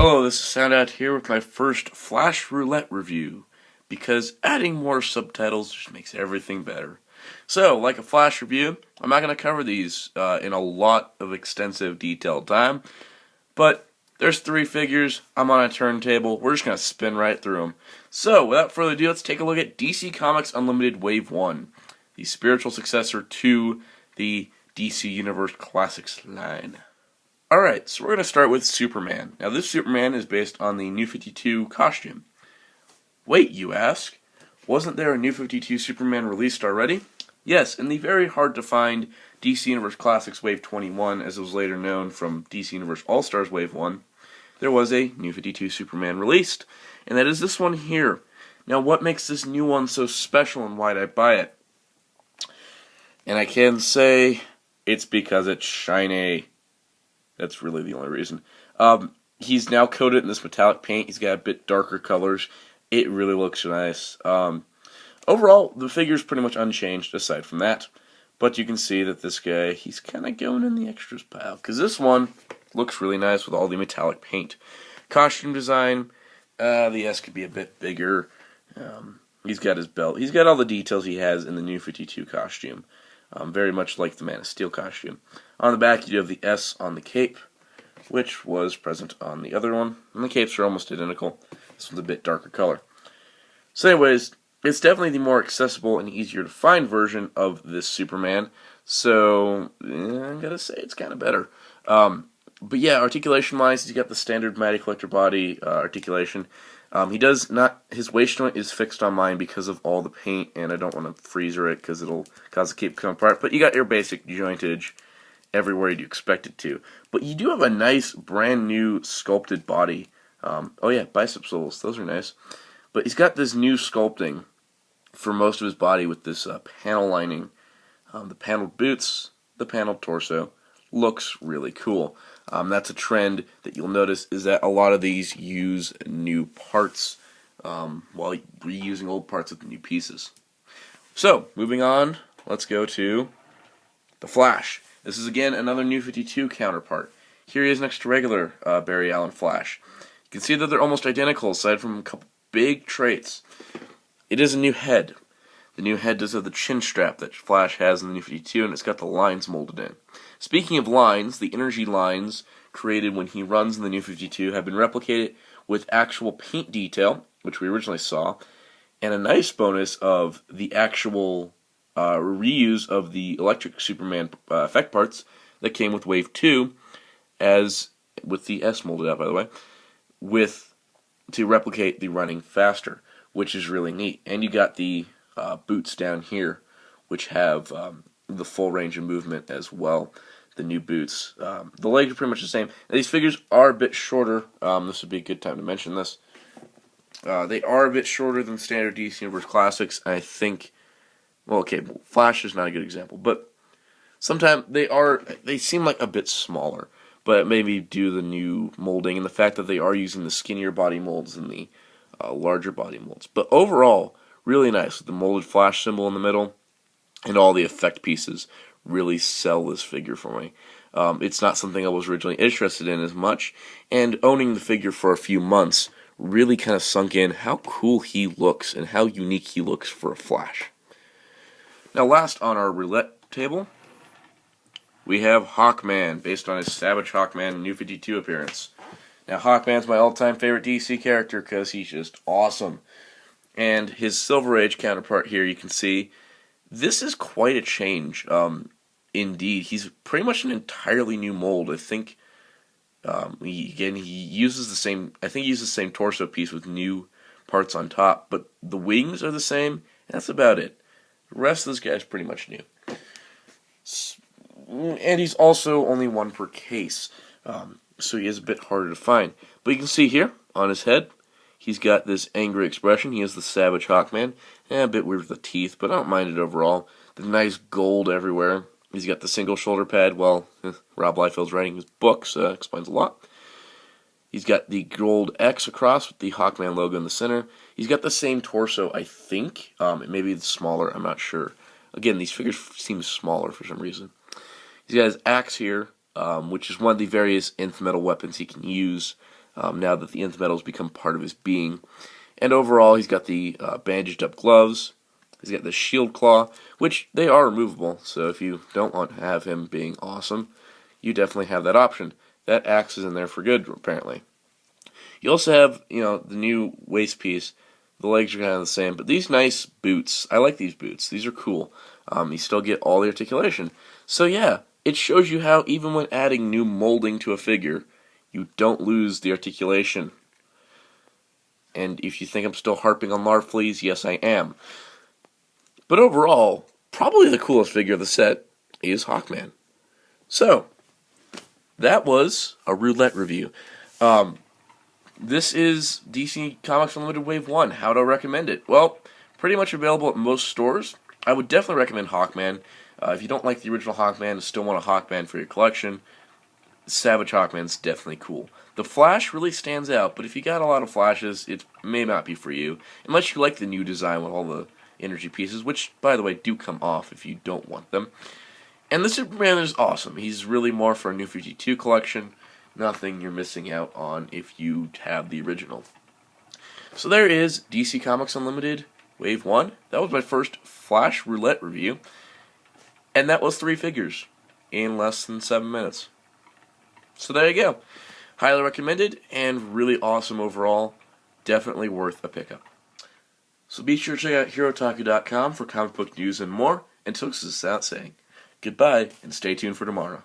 Hello, this is Soundout here with my first Flash Roulette review, because adding more subtitles just makes everything better. So, like a Flash review, I'm not going to cover these in a lot of extensive detailed time, but there's 3 figures, I'm on a turntable, we're just going to spin right through them. So, without further ado, let's take a look at DC Comics Unlimited Wave 1, the spiritual successor to the DC Universe Classics line. Alright, so we're going to start with Superman. Now this Superman is based on the New 52 costume. Wait, you ask? Wasn't there a New 52 Superman released already? Yes, in the very hard to find DC Universe Classics Wave 21, as it was later known from DC Universe All-Stars Wave 1, there was a New 52 Superman released, and that is this one here. Now what makes this new one so special and why'd I buy it? And I can say it's because it's shiny. That's really the only reason. He's now coated in this metallic paint. He's got a bit darker colors. It really looks nice. Overall, the figure's pretty much unchanged aside from that. But you can see that this guy, he's kind of going in the extras pile. Because this one looks really nice with all the metallic paint. Costume design, the S could be a bit bigger. He's got his belt. He's got all the details he has in the New 52 costume. Very much like the Man of Steel costume. On the back, you do have the S on the cape, which was present on the other one. And the capes are almost identical. This one's a bit darker color. So anyways, it's definitely the more accessible and easier to find version of this Superman. So, I gotta say, it's kind of better. But yeah, articulation-wise, he's got the standard Matty Collector body articulation. He does not, his waist joint is fixed on mine because of all the paint, and I don't want to freezer it because it'll cause the cape to come apart. But you got your basic jointage everywhere you'd expect it to. But you do have a nice, brand new sculpted body. Oh yeah, bicep swivels, those are nice. But he's got this new sculpting for most of his body with this panel lining. The paneled boots, the paneled torso. Looks really cool. That's a trend that you'll notice is that a lot of these use new parts while reusing old parts with new pieces. So, moving on, let's go to the Flash. This is again another New 52 counterpart. Here he is next to regular Barry Allen Flash. You can see that they're almost identical aside from a couple big traits. It is a new head. The new head does have the chin strap that Flash has in the New 52, and it's got the lines molded in. Speaking of lines, the energy lines created when he runs in the New 52 have been replicated with actual paint detail, which we originally saw, and a nice bonus of the actual reuse of the electric Superman effect parts that came with Wave 2, as with the S molded out, by the way, to replicate the running faster, which is really neat. And you got the boots down here, which have the full range of movement as well. The new boots. The legs are pretty much the same. Now, these figures are a bit shorter. This would be a good time to mention this. They are a bit shorter than standard DC Universe Classics. I think, well, okay, Flash is not a good example, but sometimes they seem like a bit smaller, but maybe due to the new molding and the fact that they are using the skinnier body molds than the larger body molds. But overall, really nice with the molded Flash symbol in the middle, and all the effect pieces really sell this figure for me. It's not something I was originally interested in as much, and owning the figure for a few months really kind of sunk in how cool he looks and how unique he looks for a Flash. Now last on our roulette table, we have Hawkman, based on his Savage Hawkman New 52 appearance. Now Hawkman's my all-time favorite DC character because he's just awesome. And his Silver Age counterpart here, you can see, this is quite a change. Indeed, he's pretty much an entirely new mold. I think he uses the same. I think he uses the same torso piece with new parts on top, but the wings are the same. And that's about it. The rest of this guy's pretty much new, and he's also only one per case, so he is a bit harder to find. But you can see here on his head, he's got this angry expression. He has the Savage Hawkman. A bit weird with the teeth, but I don't mind it overall. The nice gold everywhere. He's got the single shoulder pad. Well, Rob Liefeld's writing his books explains a lot. He's got the gold X across with the Hawkman logo in the center. He's got the same torso, I think. It may be smaller, I'm not sure. Again, these figures seem smaller for some reason. He's got his axe here, which is one of the various nth metal weapons he can use now that the nth metal's become part of his being. And overall, he's got the bandaged up gloves. He's got the shield claw, which they are removable, so if you don't want to have him being awesome, you definitely have that option. That axe is in there for good, apparently. You also have, the new waist piece. The legs are kind of the same, but these nice boots, I like these boots. These are cool. You still get all the articulation. So yeah, it shows you how even when adding new molding to a figure, you don't lose the articulation. And if you think I'm still harping on Larfleeze, yes I am. But overall, probably the coolest figure of the set is Hawkman. So, that was a Roulette review. This is DC Comics Unlimited Wave 1. How do I recommend it? Well, pretty much available at most stores. I would definitely recommend Hawkman. If you don't like the original Hawkman and still want a Hawkman for your collection, Savage Hawkman's definitely cool. The Flash really stands out, but if you got a lot of Flashes, it may not be for you. Unless you like the new design with all the energy pieces, which, by the way, do come off if you don't want them. And the Superman is awesome. He's really more for a New 52 collection. Nothing you're missing out on if you have the original. So there is DC Comics Unlimited Wave 1. That was my first Flash Roulette review. And that was 3 figures in less than 7 minutes. So there you go. Highly recommended and really awesome overall. Definitely worth a pickup. So be sure to check out HeroTaku.com for comic book news and more. Until this is out saying goodbye and stay tuned for tomorrow.